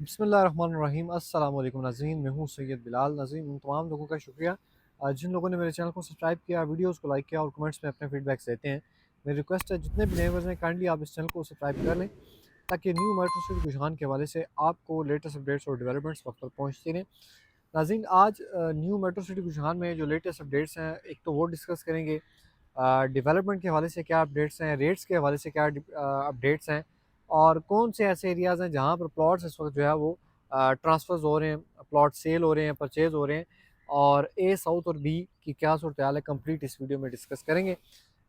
बिस्मिल्लाहिर्रहमानिर्रहीम अस्सलाम वालेकुम नाज़रीन, मैं हूँ सैयद बिलाल। नाज़रीन, उन तमाम लोगों का शुक्रिया जिन लोगों ने मेरे चैनल को सब्सक्राइब किया, वीडियोज़ को लाइक किया और कमेंट्स में अपने फीडबैक्स देते हैं। मेरी रिक्वेस्ट है, जितने भी नेबर्स हैं काइंडली आप इस चैनल को सब्सक्राइब कर लें, ताकि न्यू मेट्रो सिटी रुझान के हवाले से आपको लेटेस्ट अपडेट्स और डेवलपमेंट्स वक्त पर पहुँचती रहें। नाज़रीन, आज न्यू मेट्रो सिटी रुझान में जो लेटेस्ट अपडेट्स हैं, एक तो वो डिस्कस करेंगे, डेवलपमेंट के हवाले से क्या अपडेट्स हैं, रेट्स के हवाले से क्या अपडेट्स हैं, और कौन से ऐसे एरियाज़ हैं जहाँ पर प्लॉट्स इस वक्त जो है वो ट्रांसफर्स हो रहे हैं, प्लॉट सेल हो रहे हैं, परचेज़ हो रहे हैं, और ए साउथ और बी की क्या सूरत हाल है, कंप्लीट इस वीडियो में डिस्कस करेंगे।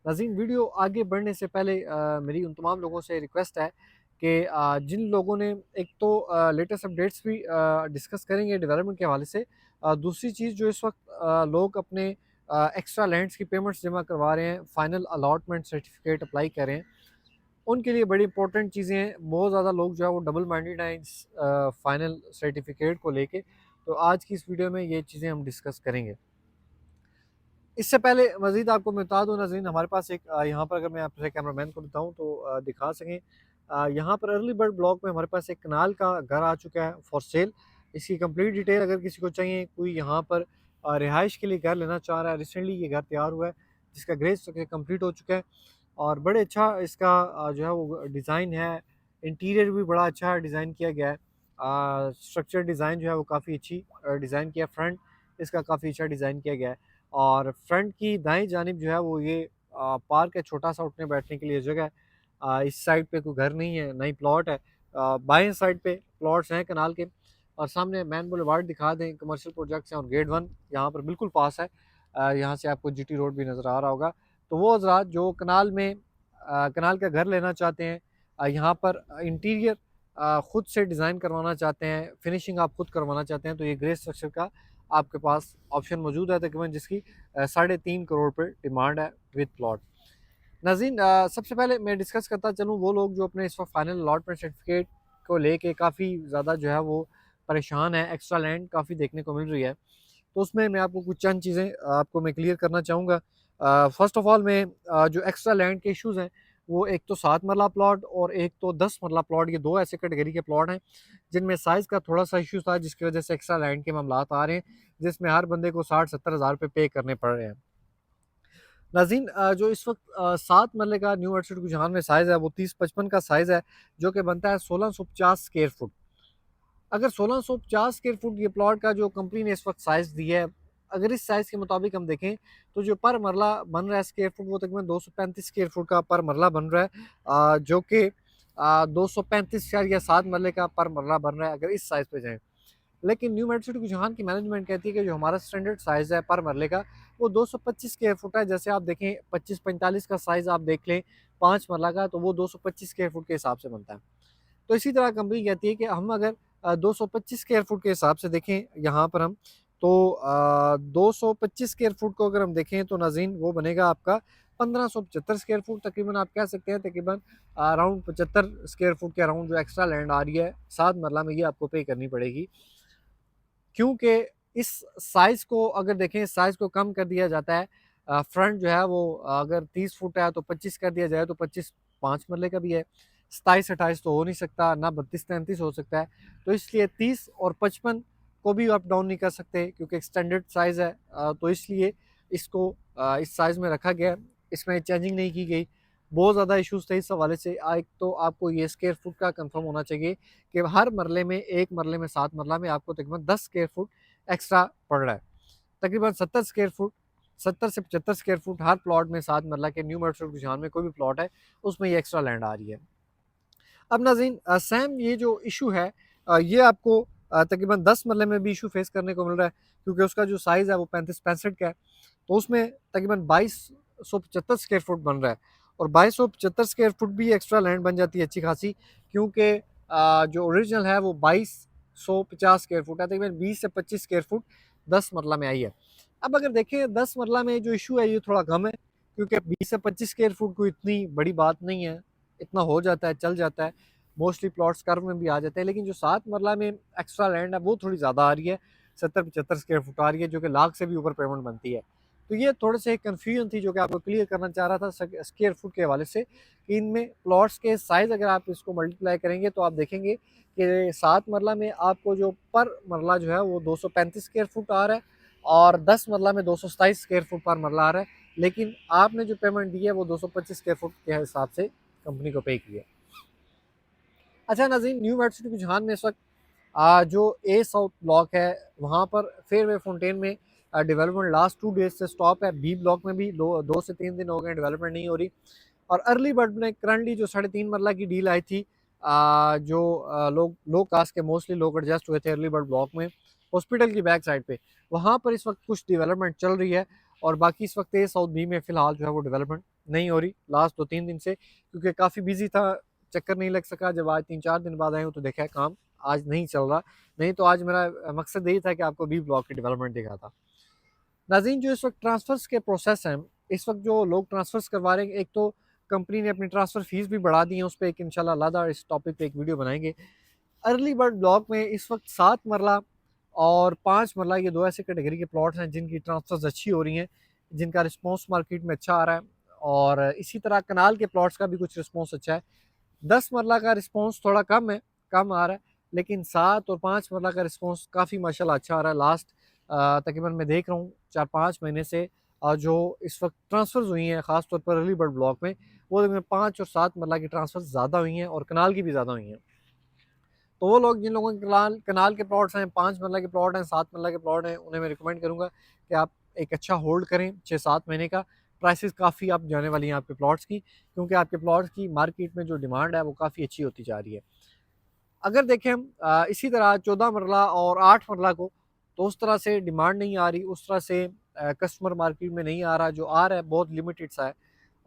नाज़रीन, वीडियो आगे बढ़ने से पहले मेरी उन तमाम लोगों से रिक्वेस्ट है कि जिन लोगों ने एक तो लेटेस्ट अपडेट्स भी डिस्कस करेंगे डेवलपमेंट के हवाले से, दूसरी चीज़ जो इस वक्त लोग अपने एक्स्ट्रा लैंड्स की पेमेंट्स जमा करवा रहे हैं, फाइनल अलॉटमेंट सर्टिफिकेट अप्लाई कर रहे हैं, उनके लिए बड़ी इंपॉर्टेंट चीज़ें हैं। बहुत ज़्यादा लोग जो है वो डबल माइंडेड हैं इस फाइनल सर्टिफिकेट को लेके। तो आज की इस वीडियो में ये चीज़ें हम डिस्कस करेंगे। इससे पहले मज़ीद आपको मैं बता दूँ नाज़रीन, हमारे पास एक यहाँ पर अगर मैं आपसे कैमरामैन को बताऊँ तो दिखा सकें, यहाँ पर अर्ली बर्ड ब्लॉक में हमारे पास एक कनाल का घर आ चुका है फॉर सेल। इसकी कंप्लीट डिटेल अगर किसी को चाहिए, कोई यहाँ पर रिहाइश के लिए घर लेना चाह रहा है, रिसेंटली ये घर तैयार हुआ है, जिसका ग्रेस कंप्लीट हो चुका है, और बड़े अच्छा इसका जो है वो डिज़ाइन है। इंटीरियर भी बड़ा अच्छा डिज़ाइन किया गया है। स्ट्रक्चर डिज़ाइन जो है वो काफ़ी अच्छी डिज़ाइन किया है। फ्रंट इसका काफ़ी अच्छा डिज़ाइन किया गया है, और फ्रंट की दाईं जानिब जो है वो ये पार्क है, छोटा सा उठने बैठने के लिए जगह है। इस साइड पे कोई घर नहीं है, ना ही प्लॉट है। बाएं साइड पे प्लॉट्स हैं कनाल के, और सामने मैन बुलेवार्ड दिखा दें, कमर्शियल प्रोजेक्ट्स हैं, और गेट 1 यहाँ पर बिल्कुल पास है। यहाँ से आपको जीटी रोड भी नज़र आ रहा होगा। तो वो हज़रात जो कनाल में कनाल का घर लेना चाहते हैं, यहाँ पर इंटीरियर खुद से डिज़ाइन करवाना चाहते हैं, फिनिशिंग आप खुद करवाना चाहते हैं, तो ये ग्रे स्ट्रक्चर का आपके पास ऑप्शन मौजूद है, तकरीबन जिसकी 3.5 करोड़ पे डिमांड है विद प्लॉट। नाज़रीन, सबसे पहले मैं डिस्कस करता चलूँ वो लोग जो अपने इस वक्त फाइनल अलॉटमेंट सर्टिफिकेट को लेके काफ़ी ज़्यादा जो है वो परेशान है, एक्स्ट्रा लैंड काफ़ी देखने को मिल रही है। तो उसमें मैं आपको कुछ चंद चीज़ें आपको मैं क्लियर करना चाहूँगा। फ़र्स्ट ऑफ़ ऑल मैं जो एक्स्ट्रा लैंड के इश्यूज़ हैं, वो एक तो 7 मरला प्लॉट और एक तो 10 मरला प्लॉट, ये 2 ऐसे कैटेगरी के प्लॉट हैं, जिनमें साइज़ का थोड़ा-सा इश्यू था, जिसकी वजह से एक्स्ट्रा लैंड के मामलात आ रहे हैं, जिसमें हर बंदे को 60-70 हज़ार रुपए पे करने पड़ रहे हैं। नाज़रीन, जो इस वक्त 7 मरले का न्यू अर्चिड रुझान में साइज़ है, वो 30-55 का साइज़ है, जो कि बनता है 1650 स्क्वायर फुट। अगर 1650 स्क्वायर फुट ये प्लॉट का जो कंपनी ने इस वक्त साइज़ दिया है, अगर इस साइज़ के मुताबिक हम देखें, तो जो पर मरला बन रहा है स्क्वायर फुट, वो तकरीबन 235 स्क्वायर फुट का पर मरला बन रहा है, जो कि 235 या 7 मरले का पर मरला बन रहा है अगर इस साइज़ पे जाएँ। लेकिन न्यू मेट्रो रुझान की मैनेजमेंट कहती है कि जो हमारा स्टैंडर्ड साइज़ है पर मरले का, वो 225 स्क्वायर फुट है। जैसे आप देखें 25-45 का साइज़ आप देख लें 5 मरला का, तो वो 225 स्क्वायर फुट के हिसाब से बनता है। तो इसी तरह कंपनी कहती है कि हम अगर 225 स्क्वायर फुट के हिसाब से देखें यहाँ पर हम, तो 225 स्क्वायर फुट को अगर हम देखें तो नाज़रीन वो बनेगा आपका 1575 स्क्वायर फुट, तकरीबन आप कह सकते हैं तकरीबन अराउंड 75 स्क्वायर फुट के अराउंड जो एक्स्ट्रा लैंड आ रही है 7 मरला में, ये आपको पे करनी पड़ेगी। क्योंकि इस साइज़ को अगर देखें, साइज़ को कम कर दिया जाता है। फ्रंट जो है वो अगर 30 फुट है तो 25 कर दिया जाए, तो 25 5 मरले का भी है। 27-28 तो हो नहीं सकता, ना 32-33 हो सकता है। तो इसलिए 30 और 55 को भी अप डाउन नहीं कर सकते, क्योंकि एक स्टैंडर्ड साइज़ है। तो इसलिए इसको इस साइज़ में रखा गया है, इसमें चेंजिंग नहीं की गई। बहुत ज़्यादा इश्यूज़ थे इस हवाले से। एक तो आपको ये स्क्वायर फुट का कंफर्म होना चाहिए कि हर मरले में, एक मरले में 7 मरला में आपको तकरीबन 10 स्क्वायर फुट एक्स्ट्रा पड़ रहा है। तकरीबन 70 स्क्वायर फुट, 70 से 75 स्क्वायर फुट हर प्लॉट में 7 मरला के न्यू मेट्रो रुझान में कोई भी प्लॉट है, उसमें ये एक्स्ट्रा लैंड आ रही है। अब नाज़रीन, सेम ये जो इशू है, ये आपको तकरीबन 10 मरले में भी इशू फेस करने को मिल रहा है, क्योंकि उसका जो साइज़ है वो 35-65 का है। तो उसमें तकरीबन 2275 स्क्वायर फुट बन रहा है, और 2275 स्क्वायर फुट भी एक्स्ट्रा लैंड बन जाती है अच्छी खासी, क्योंकि जो ओरिजिनल है वो 2250 स्क्वायर फुट है, तकरीबन 20 से 25 स्क्वायर फुट 10 मरला में आई है। अब अगर देखें 10 मरला में जो इशू है ये थोड़ा कम है, क्योंकि 20 से 25 स्क्वायर फुट कोई इतनी बड़ी बात नहीं है, इतना हो जाता है, चल जाता है। मोस्टली प्लॉट्स कर्व में भी आ जाते हैं, लेकिन जो 7 मरला में एक्स्ट्रा लैंड है वो थोड़ी ज़्यादा आ रही है, 70-75 स्क्वायर फुट आ रही है, जो कि लाख से भी ऊपर पेमेंट बनती है। तो ये थोड़े से कन्फ्यूजन थी जो कि आपको क्लियर करना चाह रहा था स्क्वायर फुट के हवाले से कि इनमें प्लॉट्स के साइज़ अगर आप इसको मल्टीप्लाई करेंगे तो आप देखेंगे कि 7 मरला में आपको जो पर मरला जो है वो 235 स्क्वायर फुट आ रहा है और 10 मरला में 227 स्क्वायर फुट पर मरला आ रहा है। लेकिन आपने जो पेमेंट दी है वो 225 स्क्वायर फुट के हिसाब से कंपनी को पे की है। अच्छा नाज़रीन, न्यू मेट्रो सिटी रुझान में इस वक्त जो ए साउथ ब्लॉक है वहाँ पर फेयरवे फाउंटेन में डेवलपमेंट लास्ट 2 डेज से स्टॉप है। बी ब्लॉक में भी 2 से 3 दिन हो गए डेवलपमेंट नहीं हो रही। और अर्ली बर्ड में करंटली जो 3.5 मरला की डील आई थी, जो लोग लो कास्ट के मोस्टली लोग एडजस्ट हुए थे अर्ली बर्ड ब्लॉक में हॉस्पिटल की बैक साइड पे, वहाँ पर इस वक्त कुछ डेवलपमेंट चल रही है। और बाकी इस वक्त ए साउथ बी में फ़िलहाल जो है वो डेवलपमेंट नहीं हो रही लास्ट 2-3 दिन से, क्योंकि काफ़ी बिजी था, चक्कर नहीं लग सका। जब आज 3-4 दिन बाद आए हूँ तो देखा है काम आज नहीं चल रहा। नहीं तो आज मेरा मकसद यही था कि आपको बी ब्लॉक की डेवलपमेंट दिखाता। नाज़रीन, जो इस वक्त ट्रांसफ़र्स के प्रोसेस हैं, इस वक्त जो लोग ट्रांसफ़र्स करवा रहे हैं, एक तो कंपनी ने अपनी ट्रांसफ़र फ़ीस भी बढ़ा दी है, उस पे एक इंशाल्लाह अलहदा इस टॉपिक पे एक वीडियो बनाएंगे। अर्ली बर्ड ब्लॉक में इस वक्त 7 मरला और 5 मरला ये 2 ऐसे कैटेगरी के प्लॉट्स हैं जिनकी ट्रांसफ़र्स अच्छी हो रही हैं, जिनका रिस्पॉन्स मार्केट में अच्छा आ रहा है। और इसी तरह कनाल के प्लॉट्स का भी कुछ रिस्पॉन्स अच्छा है। 10 मरला का रिस्पॉन्स थोड़ा कम है, कम आ रहा है, लेकिन 7 और 5 मरला का रिस्पॉन्स काफ़ी माशाल्लाह अच्छा आ रहा है। लास्ट तकरीबन मैं देख रहा हूँ 4-5 महीने से जो इस वक्त ट्रांसफ़र्स हुई हैं ख़ास तौर पर अर्ली बर्ड ब्लॉक में, वो तकरीबन 5 और 7 मरला की ट्रांसफ़र्स ज़्यादा हुई हैं और कनाल की भी ज़्यादा हुई हैं। तो वो लोग जिन लोगों के कनाल के प्लॉट्स हैं, 5 मरला के प्लॉट हैं, 7 मरला के प्लॉट हैं, उन्हें मैं रिकमेंड करूँगा कि आप एक अच्छा होल्ड करें 6-7 महीने का। प्राइसेस काफ़ी अप जाने वाली हैं आपके प्लॉट्स की, क्योंकि आपके प्लॉट्स की मार्केट में जो डिमांड है वो काफ़ी अच्छी होती जा रही है। अगर देखें हम इसी तरह 14 मरला और 8 मरला को, तो उस तरह से डिमांड नहीं आ रही, उस तरह से कस्टमर मार्केट में नहीं आ रहा, जो आ रहा है बहुत लिमिटेड सा है।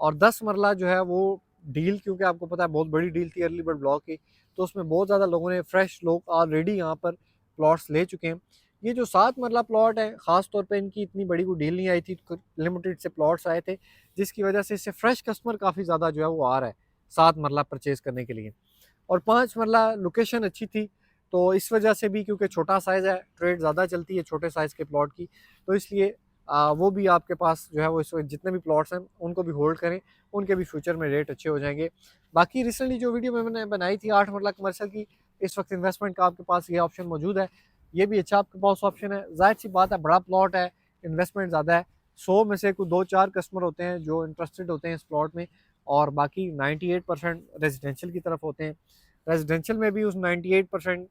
और 10 मरला जो है वो डील, क्योंकि आपको पता है बहुत बड़ी डील थी अर्ली बर्ड ब्लॉक की, तो उसमें बहुत ज़्यादा लोगों ने फ्रेश लोग ऑलरेडी यहाँ पर प्लॉट्स ले चुके हैं। ये जो 7 मरला प्लॉट है, ख़ास तौर पे इनकी इतनी बड़ी कोई डील नहीं आई थी, लिमिटेड से प्लॉट्स आए थे, जिसकी वजह से इससे फ्रेश कस्टमर काफ़ी ज़्यादा जो है वो आ रहा है 7 मरला परचेज़ करने के लिए। और 5 मरला लोकेशन अच्छी थी, तो इस वजह से भी, क्योंकि छोटा साइज़ है, ट्रेड ज़्यादा चलती है छोटे साइज़ के प्लॉट की, तो इसलिए वो भी आपके पास जो है वो इस वक्त जितने भी प्लॉट्स हैं उनको भी होल्ड करें, उनके भी फ्यूचर में रेट अच्छे हो जाएंगे। बाकी रिसेंटली जो वीडियो मैंने बनाई थी 8 मरला कमर्शियल की, इस वक्त इन्वेस्टमेंट का आपके पास ये ऑप्शन मौजूद है, ये भी अच्छा आपके पास ऑप्शन है। जाहिर सी बात है, बड़ा प्लॉट है, इन्वेस्टमेंट ज़्यादा है, 100 में से कुछ 2-4 कस्टमर होते हैं जो इंटरेस्टेड होते हैं इस प्लॉट में, और बाकी 98% रेजिडेंशियल की तरफ होते हैं। रेजिडेंशियल में भी उस 98%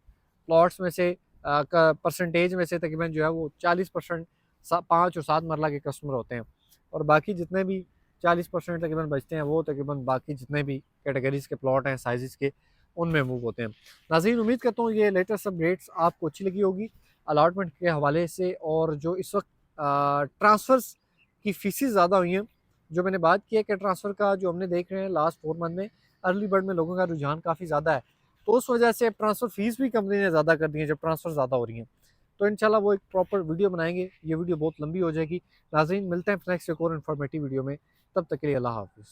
प्लॉट्स में से परसेंटेज में से तकरीबन जो है वो 40% 5 और 7 मरला के कस्टमर होते हैं, और बाकी जितने भी 40% तकरीबन बचते हैं वो तकरीबन बाकी जितने भी कैटेगरीज के प्लॉट हैं साइज़ के, उनमें मूव होते हैं। नाज़रीन, उम्मीद करता हूँ ये लेटेस्ट अपडेट्स आपको अच्छी लगी होगी अलॉटमेंट के हवाले से। और जो इस वक्त ट्रांसफ़र्स की फ़ीसें ज़्यादा हुई हैं, जो मैंने बात की है कि ट्रांसफ़र का जो हमने देख रहे हैं लास्ट 4 मंथ में अर्ली बर्ड में लोगों का रुझान काफ़ी ज़्यादा है, तो उस वजह से ट्रांसफ़र फ़ीस भी कंपनी ने ज़्यादा कर दी है जब ट्रांसफ़र ज़्यादा हो रही हैं। तो इंशाल्लाह वो एक प्रॉपर वीडियो बनाएंगे, ये वीडियो बहुत लंबी हो जाएगी। नाज़रीन, मिलते हैं नेक्स्ट एक और इन्फॉर्मेटिव वीडियो में, तब तक के लिए अल्लाह हाफ़िज़।